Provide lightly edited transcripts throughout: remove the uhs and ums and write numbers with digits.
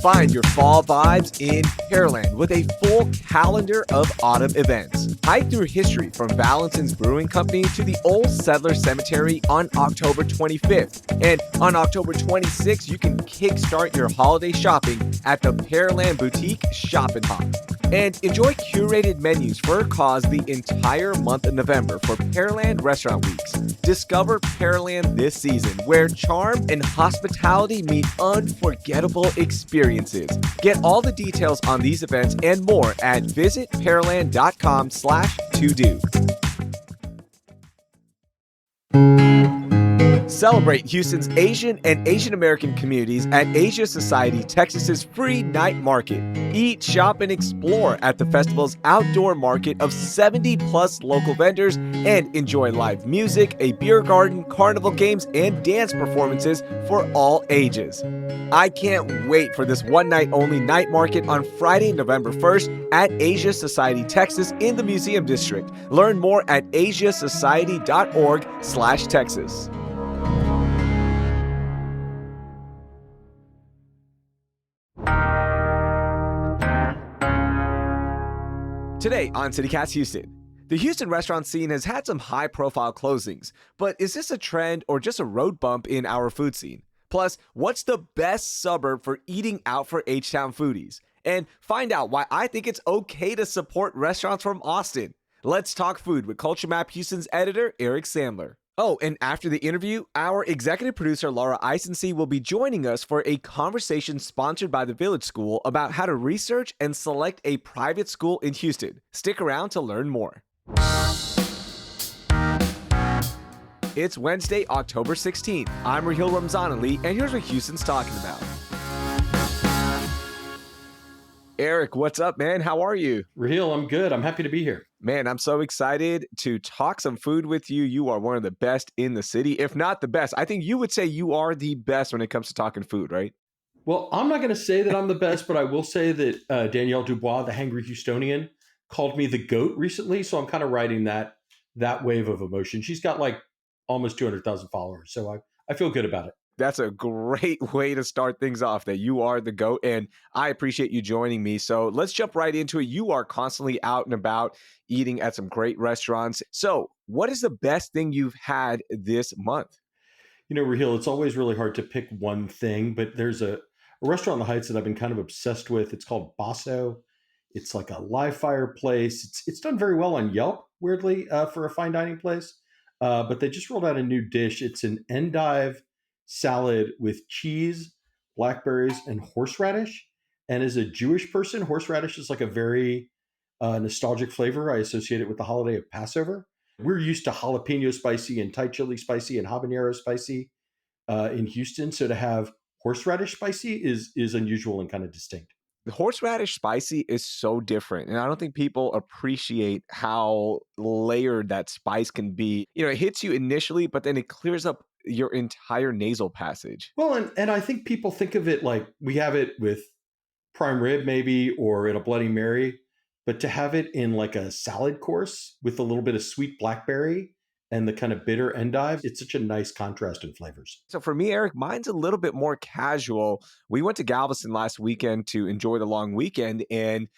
Find your fall vibes in Pearland with a full calendar of autumn events. Hike through history from Valentin's Brewing Company to the Old Settler Cemetery on October 25th. And on October 26th, you can kickstart your holiday shopping at the Pearland Boutique Shop and Hop. And enjoy curated menus for a cause the entire month of November for Pearland Restaurant Weeks. Discover Pearland this season, where charm and hospitality meet unforgettable experiences. Get all the details on these events and more at visitpearland.com/to-do. Celebrate Houston's Asian and Asian American communities at Asia Society Texas's free night market. Eat, shop, and explore at the festival's outdoor market of 70+ local vendors and enjoy live music, a beer garden, carnival games, and dance performances for all ages. I can't wait for this one-night-only night market on Friday, November 1st at Asia Society Texas in the Museum District. Learn more at asiasociety.org/Texas. Today on CityCast Houston, the Houston restaurant scene has had some high-profile closings, but is this a trend or just a road bump in our food scene? Plus, what's the best suburb for eating out for H-Town foodies? And find out why I think it's okay to support restaurants from Austin. Let's talk food with CultureMap Houston's editor, Eric Sandler. Oh, and after the interview, our executive producer, Laura Isensee, will be joining us for a conversation sponsored by the Village School about how to research and select a private school in Houston. Stick around to learn more. It's Wednesday, October 16th. I'm Raheel Ramzanali, and here's what Houston's talking about. Eric, what's up, man? How are you? Raheel, I'm good. I'm happy to be here. Man, I'm so excited to talk some food with you. You are one of the best in the city, if not the best. I think you would say you are the best when it comes to talking food, right? Well, I'm not going to say that I'm the best, but I will say that Danielle Dubois, the Hangry Houstonian, called me the GOAT recently. So I'm kind of riding that wave of emotion. She's got like almost 200,000 followers. So I feel good about it. That's a great way to start things off, that you are the GOAT, and I appreciate you joining me. So let's jump right into it. You are constantly out and about eating at some great restaurants. So what is the best thing you've had this month? You know, Raheel, it's always really hard to pick one thing, but there's a restaurant in the Heights that I've been kind of obsessed with. It's called Basso. It's like a live fire place. It's done very well on Yelp, weirdly, for a fine dining place. But they just rolled out a new dish. It's an endive salad with cheese, blackberries, and horseradish. And as a Jewish person, horseradish is like a very nostalgic flavor. I associate it with the holiday of Passover. We're used to jalapeno spicy and Thai chili spicy and habanero spicy in Houston. So to have horseradish spicy is unusual and kind of distinct. The horseradish spicy is so different, and I don't think people appreciate how layered that spice can be. You know, it hits you initially, but then it clears up your entire nasal passage. Well, and I think people think of it like we have it with prime rib maybe or in a Bloody Mary, but to have it in like a salad course with a little bit of sweet blackberry and the kind of bitter endive, it's such a nice contrast in flavors. So for me, Eric, mine's a little bit more casual. We went to Galveston last weekend to enjoy the long weekend, and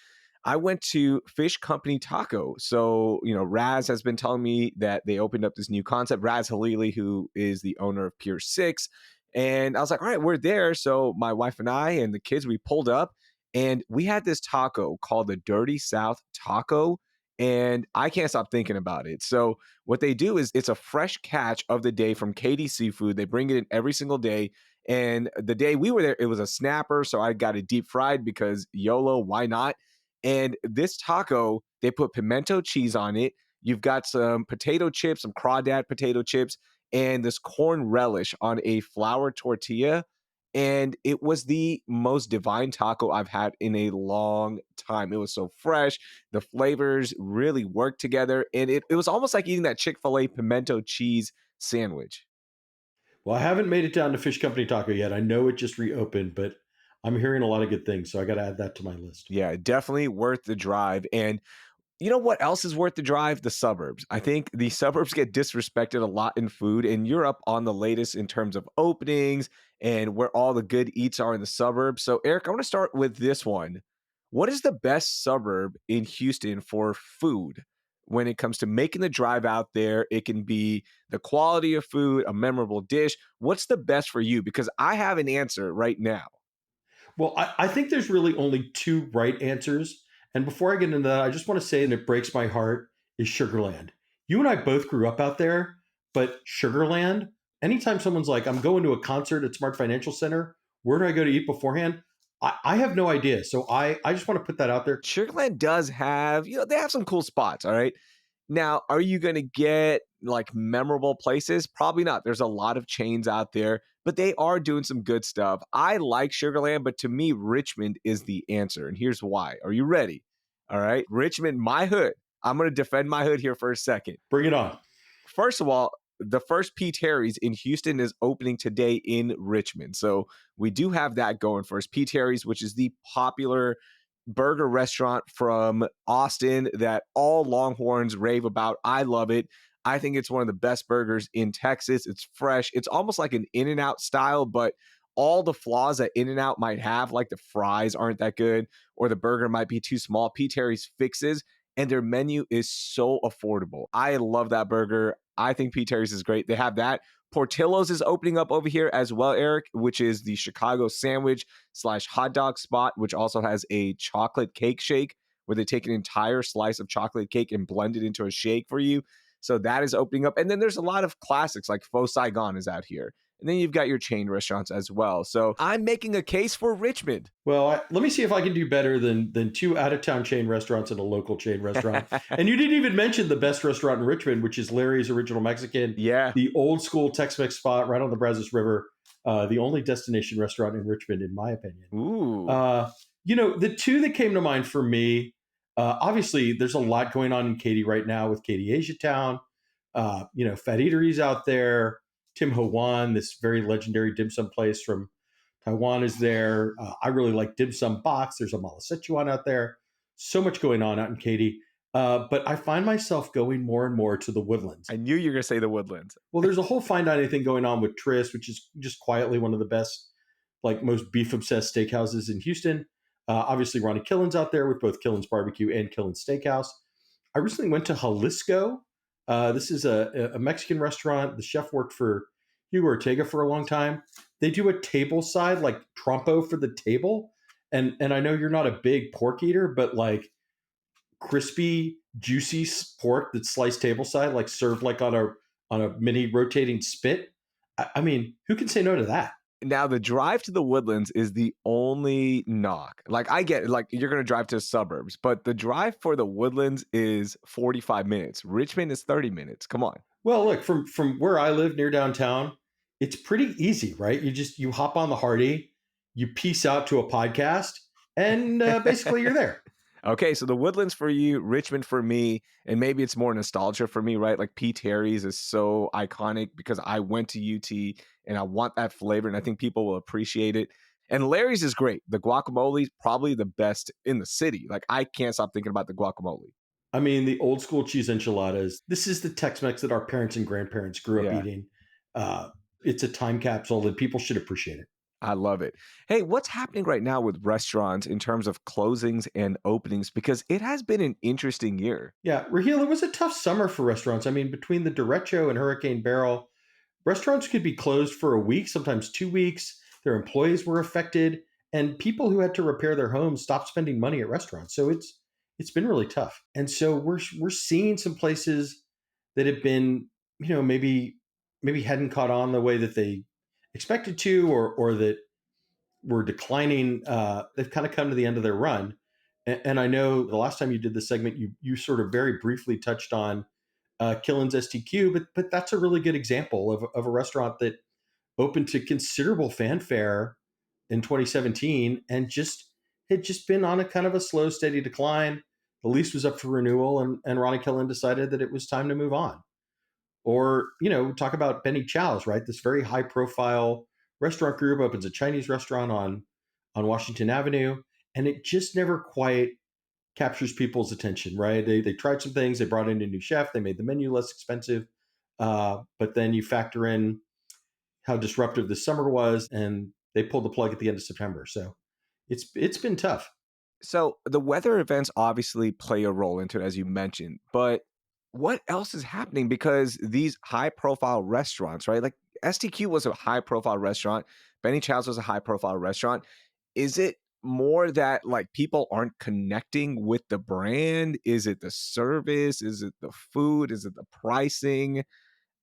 I went to Fish Company Taco. So, you know, Raz has been telling me that they opened up this new concept, Raz Halili, who is the owner of Pier 6. And I was like, all right, we're there. So my wife and I and the kids, we pulled up and we had this taco called the Dirty South Taco. And I can't stop thinking about it. So what they do is it's a fresh catch of the day from KD Seafood. They bring it in every single day. And the day we were there, it was a snapper. So I got it deep fried because YOLO, why not? And this taco, they put pimento cheese on it. You've got some potato chips, some crawdad potato chips, and this corn relish on a flour tortilla. And it was the most divine taco I've had in a long time. It was so fresh. The flavors really worked together. And it was almost like eating that Chick-fil-A pimento cheese sandwich. Well, I haven't made it down to Fish Company Taco yet. I know it just reopened, but I'm hearing a lot of good things. So I got to add that to my list. Yeah, definitely worth the drive. And You know what else is worth the drive? The suburbs. I think the suburbs get disrespected a lot in food, and you're up on the latest in terms of openings and where all the good eats are in the suburbs. So, Eric, I want to start with this one. What is the best suburb in Houston for food when it comes to making the drive out there? It can be the quality of food, a memorable dish. What's the best for you? Because I have an answer right now. Well, I think there's really only two right answers. And before I get into that, I just want to say, and it breaks my heart, is Sugarland. You and I both grew up out there, but Sugarland, anytime someone's like, I'm going to a concert at Smart Financial Center, where do I go to eat beforehand? I have no idea. So I just want to put that out there. Sugarland does have, they have some cool spots, all right? Now, are you going to get like memorable places? Probably not. There's a lot of chains out there, but they are doing some good stuff. I like Sugarland, but to me, Richmond is the answer. And here's why. Are you ready? All right. Richmond, my hood. I'm going to defend my hood here for a second. Bring it on. First of all, the first P. Terry's in Houston is opening today in Richmond. So we do have that going for us. P. Terry's, which is the popular burger restaurant from Austin that all Longhorns rave about. I love it. I think it's one of the best burgers in Texas. It's fresh. It's almost like an In-N-Out style, but all the flaws that In-N-Out might have, like the fries aren't that good or the burger might be too small, P. Terry's fixes, and their menu is so affordable. I love that burger. I think P. Terry's is great. They have that. Portillo's is opening up over here as well, Eric, which is the Chicago sandwich slash hot dog spot, which also has a chocolate cake shake where they take an entire slice of chocolate cake and blend it into a shake for you. So that is opening up. And then there's a lot of classics like Faux Saigon is out here. And then you've got your chain restaurants as well. So I'm making a case for Richmond. Well, let me see if I can do better than two out-of-town chain restaurants and a local chain restaurant. And you didn't even mention the best restaurant in Richmond, which is Larry's Original Mexican. Yeah. The old school Tex-Mex spot right on the Brazos River. The only destination restaurant in Richmond, in my opinion. Ooh. The two that came to mind for me, obviously, there's a lot going on in Katy right now with Katy Asia Town. Fat Eateries out there. Tim Ho Wan, this very legendary dim sum place from Taiwan, is there. I really like Dim Sum Box. There's a Mala Sichuan out there. So much going on out in Katy. But I find myself going more and more to the Woodlands. I knew you were going to say the Woodlands. Well, there's a whole fine dining thing going on with Tris, which is just quietly one of the best, like most beef obsessed steakhouses in Houston. Obviously, Ronnie Killen's out there with both Killen's Barbecue and Killen's Steakhouse. I recently went to Jalisco. This is a Mexican restaurant. The chef worked for Hugo Ortega for a long time. They do a table side, like trompo for the table. And I know you're not a big pork eater, but like crispy, juicy pork that's sliced table side, like served like on a mini rotating spit. I mean, who can say no to that? Now, the drive to the Woodlands is the only knock. Like, I get it, like, you're going to drive to suburbs, but the drive for the Woodlands is 45 minutes. Richmond is 30 minutes. Come on. Well, look, from where I live near downtown, it's pretty easy, right? You hop on the Hardy, you peace out to a podcast, and basically you're there. Okay, so the Woodlands for you, Richmond for me, and maybe it's more nostalgia for me, right? Like P. Terry's is so iconic because I went to UT and I want that flavor, and I think people will appreciate it. And Larry's is great. The guacamole is probably the best in the city. Like, I can't stop thinking about the guacamole. I mean, the old school cheese enchiladas. This is the Tex-Mex that our parents and grandparents grew up eating. It's a time capsule that people should appreciate it. I love it. Hey, what's happening right now with restaurants in terms of closings and openings? Because it has been an interesting year. Yeah, Raheel, it was a tough summer for restaurants. I mean, between the derecho and Hurricane Beryl, restaurants could be closed for a week, sometimes 2 weeks. Their employees were affected, and people who had to repair their homes stopped spending money at restaurants. So it's been really tough. And so we're seeing some places that have been, maybe hadn't caught on the way that they expected to, or that were declining. They've kind of come to the end of their run. And I know the last time you did this segment, you sort of very briefly touched on Killen's STQ, but that's a really good example of a restaurant that opened to considerable fanfare in 2017 and had just been on a kind of a slow, steady decline. The lease was up for renewal, and Ronnie Killen decided that it was time to move on. Or, talk about Benny Chow's, right? This very high profile restaurant group opens a Chinese restaurant on Washington Avenue, and it just never quite captures people's attention, right? They tried some things, they brought in a new chef, they made the menu less expensive, but then you factor in how disruptive the summer was, and they pulled the plug at the end of September. So it's been tough. So the weather events obviously play a role into it, as you mentioned, but what else is happening? Because these high profile restaurants, right? Like STQ was a high profile restaurant, Benny Chow's was a high profile restaurant. Is it more that like people aren't connecting with the brand? Is it the service? Is it the food? Is it the pricing?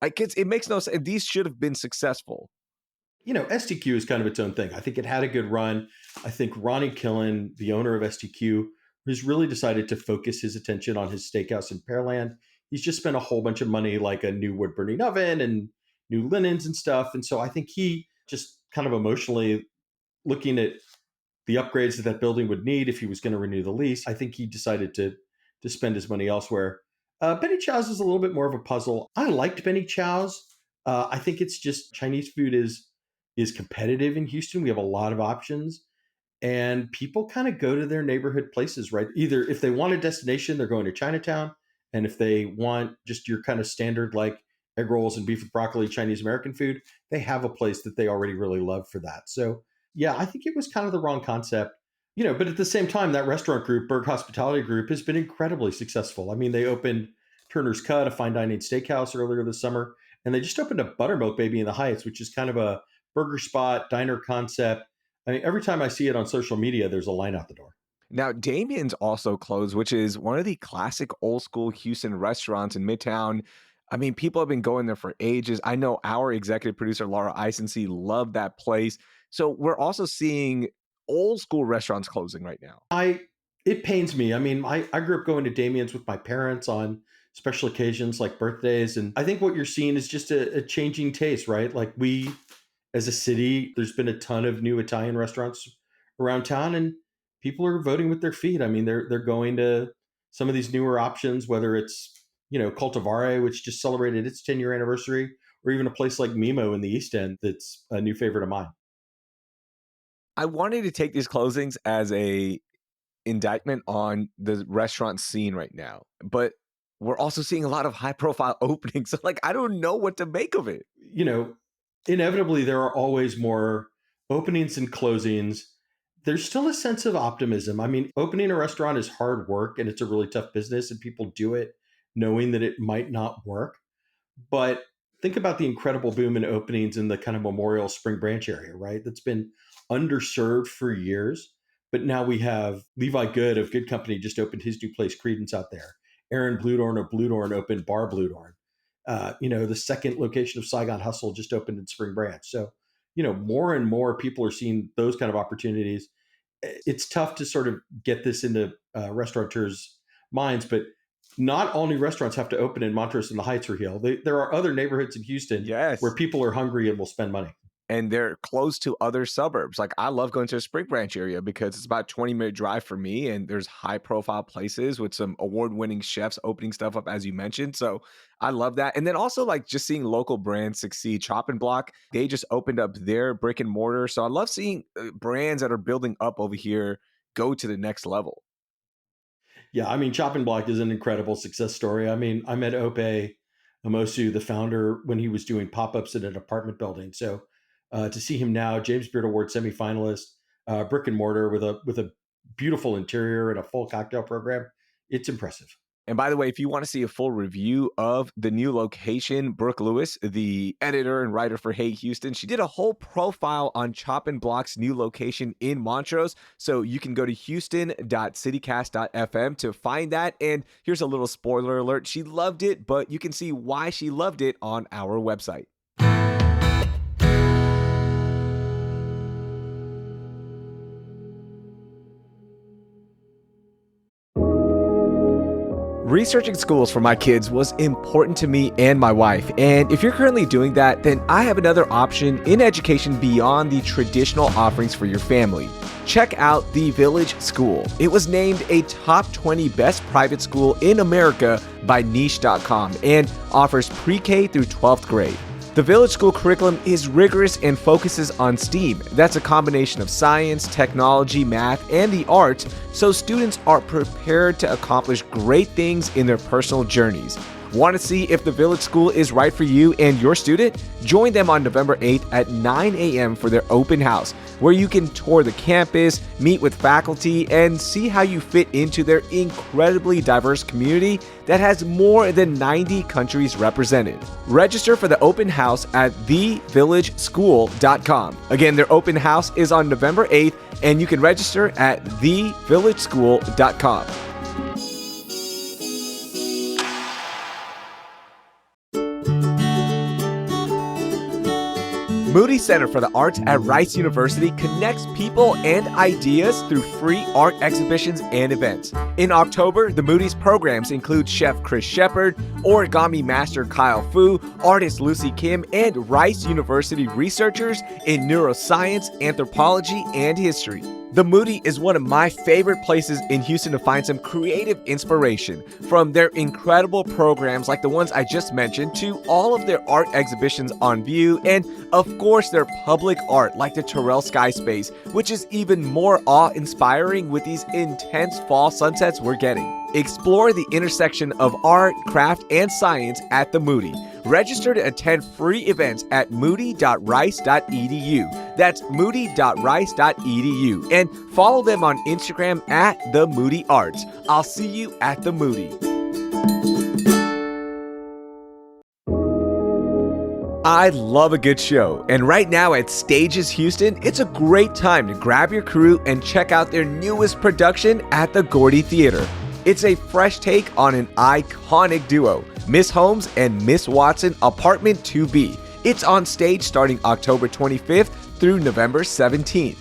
Like it makes no sense. These should have been successful. STQ is kind of its own thing. I think it had a good run. I think Ronnie Killen, the owner of STQ, has really decided to focus his attention on his steakhouse in Pearland. He's just spent a whole bunch of money, like a new wood burning oven and new linens and stuff. And so I think he just kind of emotionally looking at the upgrades that building would need if he was going to renew the lease. I think he decided to spend his money elsewhere. Benny Chow's is a little bit more of a puzzle. I liked Benny Chow's. I think it's just Chinese food is competitive in Houston. We have a lot of options, and people kind of go to their neighborhood places, right? Either if they want a destination, they're going to Chinatown, and if they want just your kind of standard like egg rolls and beef with broccoli Chinese American food, they have a place that they already really love for that. So yeah, I think it was kind of the wrong concept. But at the same time, that restaurant group, Berg Hospitality Group, has been incredibly successful. I mean, they opened Turner's Cut, a fine dining steakhouse, earlier this summer, and they just opened a Buttermilk Baby in the Heights, which is kind of a burger spot, diner concept. I mean, every time I see it on social media, there's a line out the door. Now, Damien's also closed, which is one of the classic old school Houston restaurants in Midtown. I mean, people have been going there for ages. I know our executive producer, Laura Isensee, loved that place. So we're also seeing old school restaurants closing right now. It pains me. I mean, I grew up going to Damien's with my parents on special occasions like birthdays. And I think what you're seeing is just a changing taste, right? Like we, as a city, there's been a ton of new Italian restaurants around town, and people are voting with their feet. I mean, they're going to some of these newer options, whether it's Cultivare, which just celebrated its 10-year anniversary, or even a place like Mimo in the East End that's a new favorite of mine. I wanted to take these closings as a indictment on the restaurant scene right now, but we're also seeing a lot of high profile openings. So like, I don't know what to make of it. Inevitably there are always more openings and closings. There's still a sense of optimism. I mean, opening a restaurant is hard work and it's a really tough business, and people do it knowing that it might not work. But think about the incredible boom in openings in the kind of Memorial Spring Branch area, right? That's been underserved for years. But now we have Levi Good of Good Company just opened his new place, Credence, out there. Aaron Bludorn of Bludorn opened Bar Bludorn. The second location of Saigon Hustle just opened in Spring Branch. So, more and more people are seeing those kind of opportunities. It's tough to sort of get this into restaurateurs' minds, but not all new restaurants have to open in Montrose and the Heights or Hill. There are other neighborhoods in Houston where people are hungry and will spend money. And they're close to other suburbs. Like I love going to the Spring Branch area because it's about a 20-minute drive for me, and there's high profile places with some award-winning chefs opening stuff up, as you mentioned. So I love that. And then also like just seeing local brands succeed. Chop and Block, they just opened up their brick and mortar. So I love seeing brands that are building up over here go to the next level. Yeah, I mean, Chop and Block is an incredible success story. I mean, I met Ope Amosu, the founder, when he was doing pop-ups in an apartment building. So to see him now, James Beard Award semifinalist, brick and mortar with a beautiful interior and a full cocktail program, it's impressive. And by the way, if you want to see a full review of the new location, Brooke Lewis, the editor and writer for Hey Houston, she did a whole profile on Chop and Block's new location in Montrose. So you can go to houston.citycast.fm to find that. And here's a little spoiler alert. She loved it, but you can see why she loved it on our website. Researching schools for my kids was important to me and my wife. And if you're currently doing that, then I have another option in education beyond the traditional offerings for your family. Check out The Village School. It was named a top 20 best private school in America by niche.com and offers pre-K through 12th grade. The Village School curriculum is rigorous and focuses on STEAM. That's a combination of science, technology, math, and the arts, so students are prepared to accomplish great things in their personal journeys. Want to see if the Village School is right for you and your student? Join them on November 8th at 9 a.m. for their open house, where you can tour the campus, meet with faculty, and see how you fit into their incredibly diverse community that has more than 90 countries represented. Register for the open house at thevillageschool.com. Again, their open house is on November 8th, and you can register at thevillageschool.com. Moody Center for the Arts at Rice University connects people and ideas through free art exhibitions and events. In October, the Moody's programs include Chef Chris Shepard, origami master Kyle Fu, artist Lucy Kim, and Rice University researchers in neuroscience, anthropology, and history. The Moody is one of my favorite places in Houston to find some creative inspiration, from their incredible programs like the ones I just mentioned to all of their art exhibitions on view, and of course their public art like the Terrell Sky Space, which is even more awe-inspiring with these intense fall sunsets we're getting. Explore the intersection of art, craft, and science at the Moody. Register to attend free events at moody.rice.edu. That's moody.rice.edu. And follow them on Instagram at The Moody Arts. I'll see you at the Moody. I love a good show, and right now at Stages Houston, it's a great time to grab your crew and check out their newest production at the Gordy Theater. It's a fresh take on an iconic duo, Miss Holmes and Miss Watson, Apartment 2B. It's on stage starting October 25th through November 17th.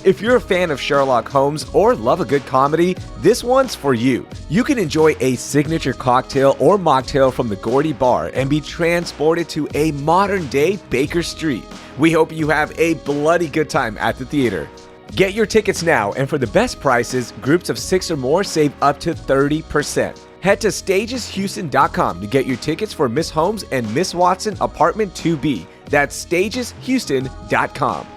If you're a fan of Sherlock Holmes or love a good comedy, this one's for you. You can enjoy a signature cocktail or mocktail from the Gordy Bar and be transported to a modern-day Baker Street. We hope you have a bloody good time at the theater. Get your tickets now, and for the best prices, groups of 6 or more save up to 30%. Head to stageshouston.com to get your tickets for Miss Holmes and Miss Watson Apartment 2B. That's stageshouston.com.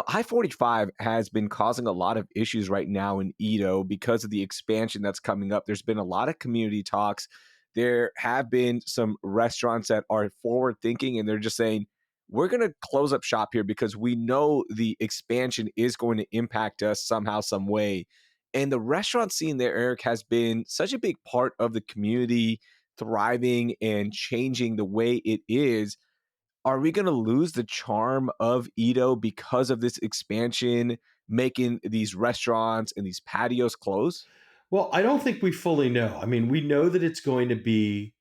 I-45 has been causing a lot of issues right now in Edo because of the expansion that's coming up. There's been a lot of community talks. There have been some restaurants that are forward thinking, and they're just saying, we're going to close up shop here because we know the expansion is going to impact us somehow, some way. And the restaurant scene there, Eric, has been such a big part of the community thriving and changing the way it is. Are we going to lose the charm of Edo because of this expansion, making these restaurants and these patios close? Well, I don't think we fully know. I mean, we know that it's going to be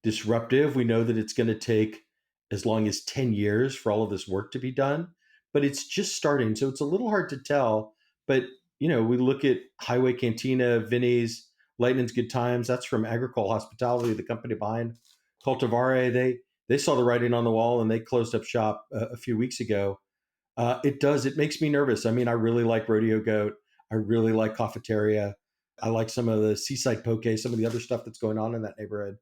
disruptive. We know that it's going to take as long as 10 years for all of this work to be done, but it's just starting. So it's a little hard to tell. But, we look at Highway Cantina, Vinny's, Lightning's Good Times. That's from Agricole Hospitality, the company behind Cultivare. They saw the writing on the wall and they closed up shop a few weeks ago. It makes me nervous. I mean, I really like Rodeo Goat. I really like Cafeteria. I like some of the Seaside Poke, some of the other stuff that's going on in that neighborhood.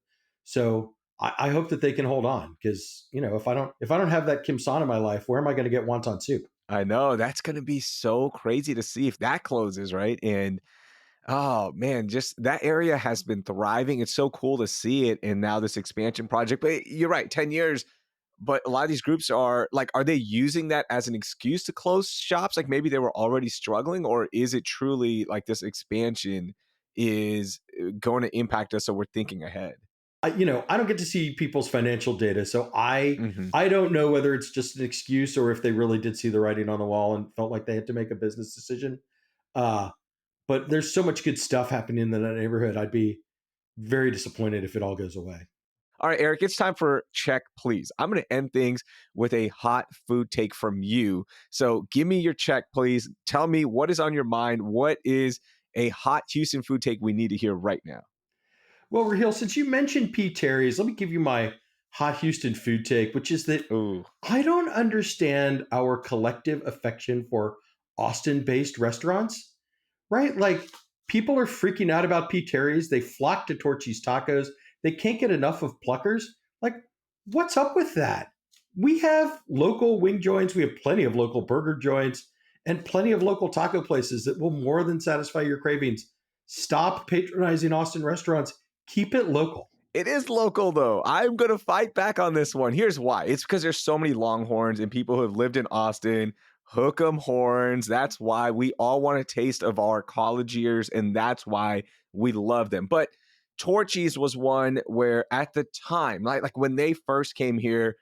So I hope that they can hold on because if I don't have that Kim San in my life, where am I going to get wonton soup? I know that's going to be so crazy to see if that closes, right? And oh man, just that area has been thriving. It's so cool to see it. And now this expansion project, but you're right, 10 years. But a lot of these groups are they using that as an excuse to close shops? Like maybe they were already struggling, or is it truly like this expansion is going to impact us? So we're thinking ahead. I don't get to see people's financial data, so I Hmm. I don't know whether it's just an excuse or if they really did see the writing on the wall and felt like they had to make a business decision. Uh, but there's so much good stuff happening in that neighborhood. I'd be very disappointed if it all goes away. All right, Eric, it's time for check, please. I'm going to end things with a hot food take from you. So give me your check, please. Tell me what is on your mind. What is a hot Houston food take we need to hear right now? Well, Raheel, since you mentioned P. Terry's, let me give you my hot Houston food take, which is that Ooh. I don't understand our collective affection for Austin based restaurants, right? Like people are freaking out about P. Terry's. They flock to Torchy's Tacos. They can't get enough of Pluckers. Like, what's up with that? We have local wing joints. We have plenty of local burger joints and plenty of local taco places that will more than satisfy your cravings. Stop patronizing Austin restaurants. Keep it local. It is local though. I'm going to fight back on this one. Here's why. It's because there's so many Longhorns and people who have lived in Austin. Hook 'em horns. That's why we all want a taste of our college years, and that's why we love them. But Torchy's was one where at the time, like when they first came here,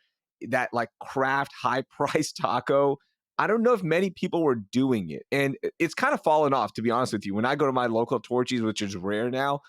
that like craft high price taco, I don't know if many people were doing it. And it's kind of fallen off, to be honest with you. When I go to my local Torchy's, which is rare now,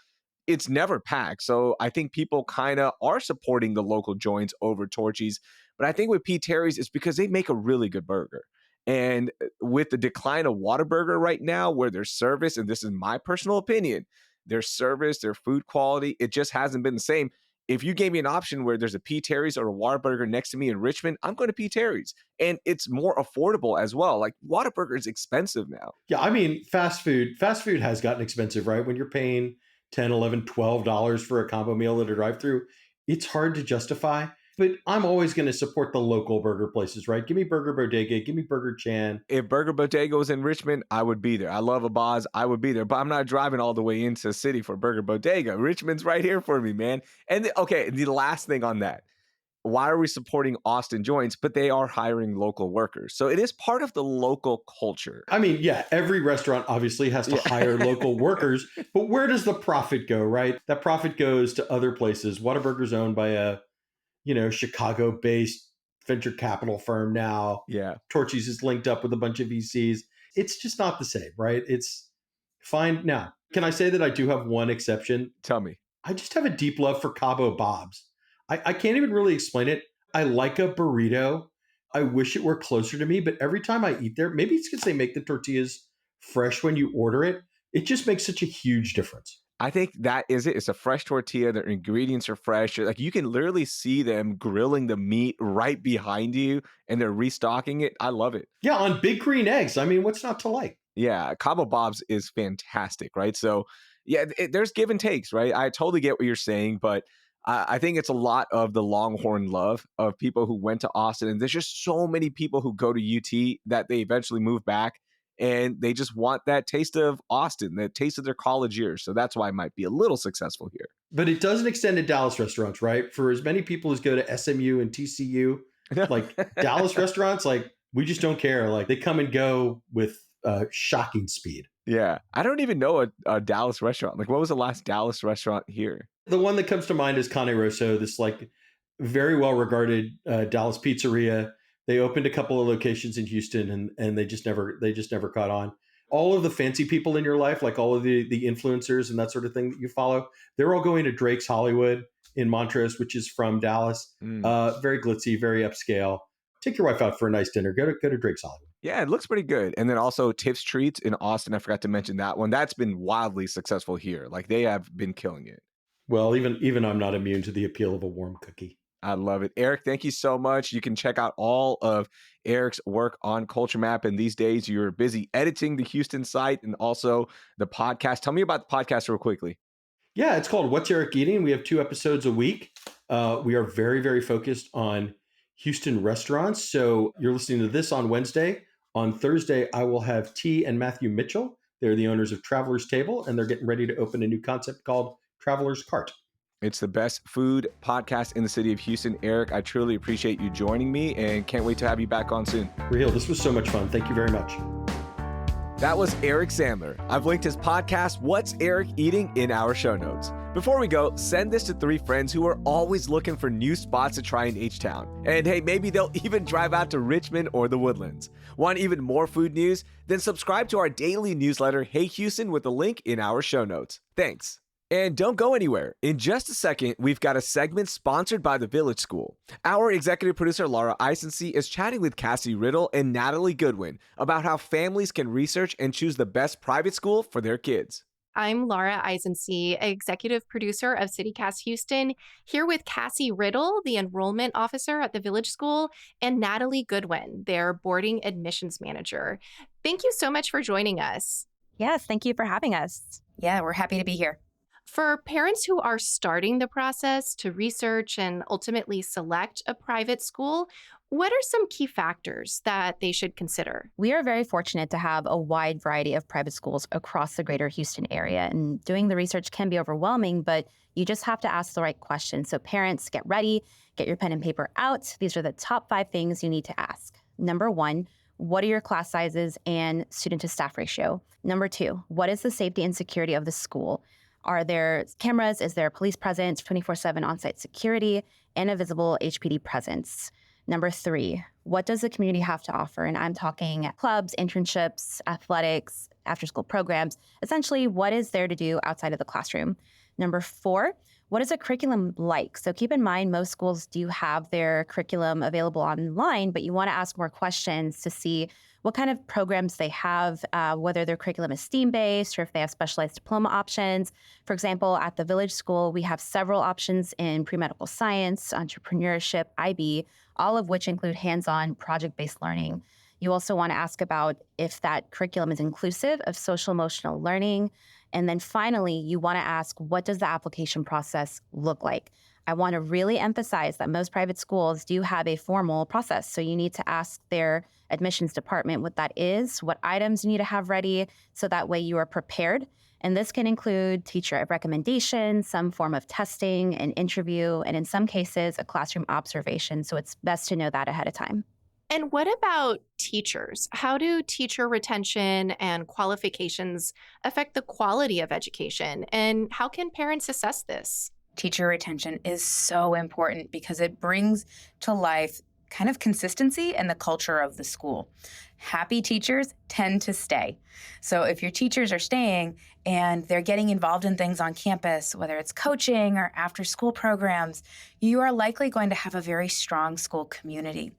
it's never packed. So I think people kind of are supporting the local joints over Torchy's. But I think with P. Terry's, it's because they make a really good burger. And with the decline of Whataburger right now, where their service, and this is my personal opinion, their service, their food quality, it just hasn't been the same. If you gave me an option where there's a P. Terry's or a Whataburger next to me in Richmond, I'm going to P. Terry's. And it's more affordable as well. Like Whataburger is expensive now. Yeah, I mean, fast food has gotten expensive, right? When you're paying 10, 11, $12 for a combo meal at a drive-through, it's hard to justify. But I'm always going to support the local burger places, right? Give me Burger Bodega, give me Burger Chan. If Burger Bodega was in Richmond, I would be there. I love a Boz, I would be there. But I'm not driving all the way into the city for Burger Bodega. Richmond's right here for me, man. And okay, the last thing on that. Why are we supporting Austin joints? But they are hiring local workers. So it is part of the local culture. I mean, yeah, every restaurant obviously has to hire local workers, but where does the profit go, right? That profit goes to other places. Whataburger's owned by a, Chicago-based venture capital firm now. Yeah. Torchy's is linked up with a bunch of VCs. It's just not the same, right? It's fine. Now, can I say that I do have one exception? Tell me. I just have a deep love for Cabo Bob's. I can't even really explain it. I like a burrito. I wish it were closer to me, but every time I eat there, maybe it's because they make the tortillas fresh when you order it. It just makes such a huge difference. I think that is it. It's a fresh tortilla. Their ingredients are fresh. Like you can literally see them grilling the meat right behind you and they're restocking it. I love it. Yeah, on big green eggs. I mean, what's not to like? Yeah, Cabo Bob's is fantastic, right? So, yeah, there's give and takes, right? I totally get what you're saying, but I think it's a lot of the Longhorn love of people who went to Austin. And there's just so many people who go to UT that they eventually move back and they just want that taste of Austin, the taste of their college years. So that's why it might be a little successful here. But it doesn't extend to Dallas restaurants, right? For as many people as go to SMU and TCU, like Dallas restaurants, like we just don't care. Like they come and go with shocking speed. Yeah. I don't even know a Dallas restaurant. Like what was the last Dallas restaurant here? The one that comes to mind is Cane Rosso, this like very well regarded Dallas pizzeria. They opened a couple of locations in Houston and they just never caught on. All of the fancy people in your life, like all of the influencers and that sort of thing that you follow, they're all going to Drake's Hollywood in Montrose, which is from Dallas. Very glitzy, very upscale. Take your wife out for a nice dinner. Go to Drake's Hollywood. Yeah, it looks pretty good. And then also Tips Treats in Austin. I forgot to mention that one. That's been wildly successful here. Like they have been killing it. Well, even I'm not immune to the appeal of a warm cookie. I love it. Eric, thank you so much. You can check out all of Eric's work on CultureMap. And these days you're busy editing the Houston site and also the podcast. Tell me about the podcast real quickly. Yeah, it's called What's Eric Eating? We have 2 episodes a week. We are very, very focused on Houston restaurants. So you're listening to this on Wednesday. On Thursday, I will have T and Matthew Mitchell. They're the owners of Traveler's Table, and they're getting ready to open a new concept called Traveler's Cart. It's the best food podcast in the city of Houston. Eric, I truly appreciate you joining me and can't wait to have you back on soon. Raheel, this was so much fun. Thank you very much. That was Eric Sandler. I've linked his podcast, What's Eric Eating, in our show notes. Before we go, send this to 3 friends who are always looking for new spots to try in H-Town. And hey, maybe they'll even drive out to Richmond or the Woodlands. Want even more food news? Then subscribe to our daily newsletter, Hey Houston, with the link in our show notes. Thanks. And don't go anywhere. In just a second, we've got a segment sponsored by the Village School. Our executive producer, Laura Isensee, is chatting with Cassie Riddle and Natalie Goodwin about how families can research and choose the best private school for their kids. I'm Laura Eisensee, executive producer of CityCast Houston, here with Cassie Riddle, the enrollment officer at the Village School, and Natalie Goodwin, their boarding admissions manager. Thank you so much for joining us. Yes, thank you for having us. Yeah, we're happy to be here. For parents who are starting the process to research and ultimately select a private school, what are some key factors that they should consider? We are very fortunate to have a wide variety of private schools across the greater Houston area. And doing the research can be overwhelming, but you just have to ask the right questions. So parents, get ready, get your pen and paper out. These are the top 5 things you need to ask. Number 1, what are your class sizes and student to staff ratio? Number 2, what is the safety and security of the school? Are there cameras? Is there police presence, 24/7 on-site security, and a visible HPD presence? Number 3, what does the community have to offer? And I'm talking clubs, internships, athletics, after-school programs. Essentially, what is there to do outside of the classroom? Number 4, what is a curriculum like? So keep in mind, most schools do have their curriculum available online, but you want to ask more questions to see what kind of programs they have, whether their curriculum is STEAM-based or if they have specialized diploma options. For example, at the Village School, we have several options in pre-medical science, entrepreneurship, IB, all of which include hands-on project-based learning. You also want to ask about if that curriculum is inclusive of social-emotional learning. And then finally, you want to ask, what does the application process look like? I want to really emphasize that most private schools do have a formal process. So you need to ask their admissions department what that is, what items you need to have ready, so that way you are prepared. And this can include teacher recommendation, some form of testing, an interview, and in some cases, a classroom observation. So it's best to know that ahead of time. And what about teachers? How do teacher retention and qualifications affect the quality of education? And how can parents assess this? Teacher retention is so important because it brings to life kind of consistency and the culture of the school. Happy teachers tend to stay. So if your teachers are staying and they're getting involved in things on campus, whether it's coaching or after school programs, you are likely going to have a very strong school community.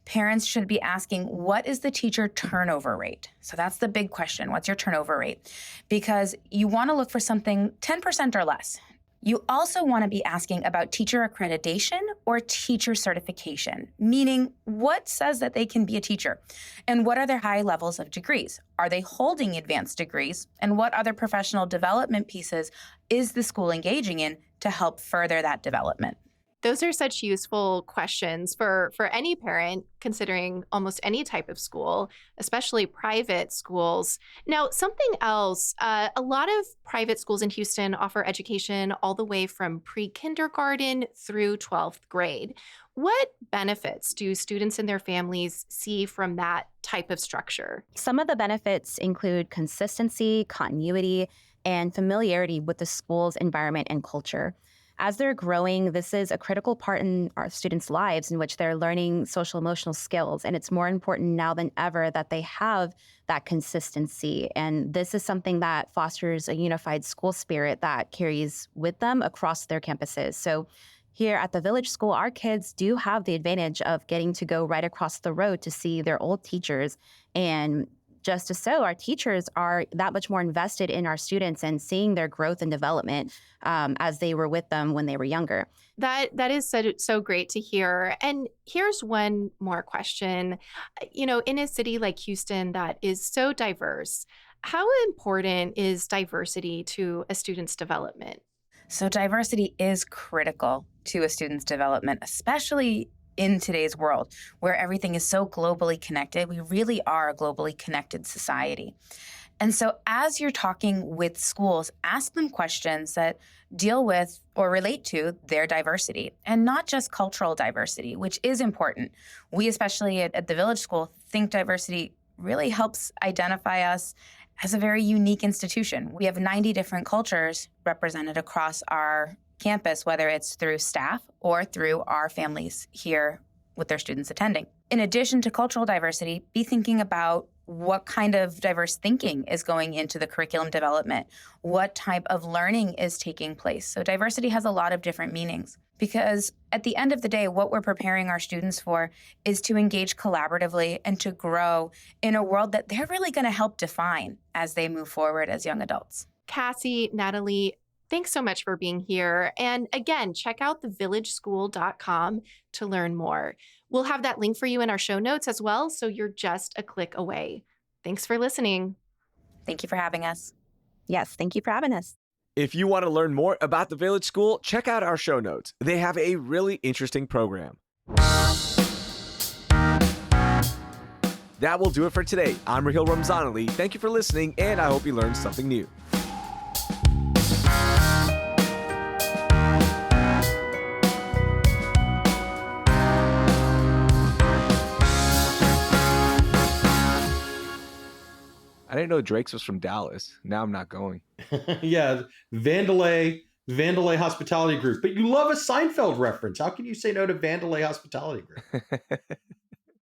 Parents should be asking, what is the teacher turnover rate? So that's the big question. What's your turnover rate? Because you want to look for something 10% or less. You also want to be asking about teacher accreditation or teacher certification, meaning what says that they can be a teacher and what are their high levels of degrees? Are they holding advanced degrees? And what other professional development pieces is the school engaging in to help further that development? Those are such useful questions for any parent considering almost any type of school, especially private schools. Now, something else, a lot of private schools in Houston offer education all the way from pre-kindergarten through 12th grade. What benefits do students and their families see from that type of structure? Some of the benefits include consistency, continuity, and familiarity with the school's environment and culture. As they're growing, this is a critical part in our students' lives in which they're learning social emotional skills. And it's more important now than ever that they have that consistency. And this is something that fosters a unified school spirit that carries with them across their campuses. So here at the Village School, our kids do have the advantage of getting to go right across the road to see their old teachers. And just as so, our teachers are that much more invested in our students and seeing their growth and development as they were with them when they were younger. That is so great to hear. And here's one more question. You know, in a city like Houston that is so diverse, how important is diversity to a student's development? So diversity is critical to a student's development, especially in today's world where everything is so globally connected. We really are a globally connected society. And so as you're talking with schools, ask them questions that deal with or relate to their diversity and not just cultural diversity, which is important. We, especially at the Village School, think diversity really helps identify us as a very unique institution. We have 90 different cultures represented across our campus, whether it's through staff or through our families here with their students attending. In addition to cultural diversity, be thinking about what kind of diverse thinking is going into the curriculum development, what type of learning is taking place. So diversity has a lot of different meanings because at the end of the day, what we're preparing our students for is to engage collaboratively and to grow in a world that they're really going to help define as they move forward as young adults. Cassie, Natalie, thanks so much for being here. And again, check out thevillageschool.com to learn more. We'll have that link for you in our show notes as well, so you're just a click away. Thanks for listening. Thank you for having us. Yes, thank you for having us. If you want to learn more about the Village School, check out our show notes. They have a really interesting program. That will do it for today. I'm Raheel Ramzanali. Thank you for listening, and I hope you learned something new. I didn't know Drake's was from Dallas. Now I'm not going. Yeah, Vandalay Hospitality Group. But you love a Seinfeld reference. How can you say no to Vandalay Hospitality Group?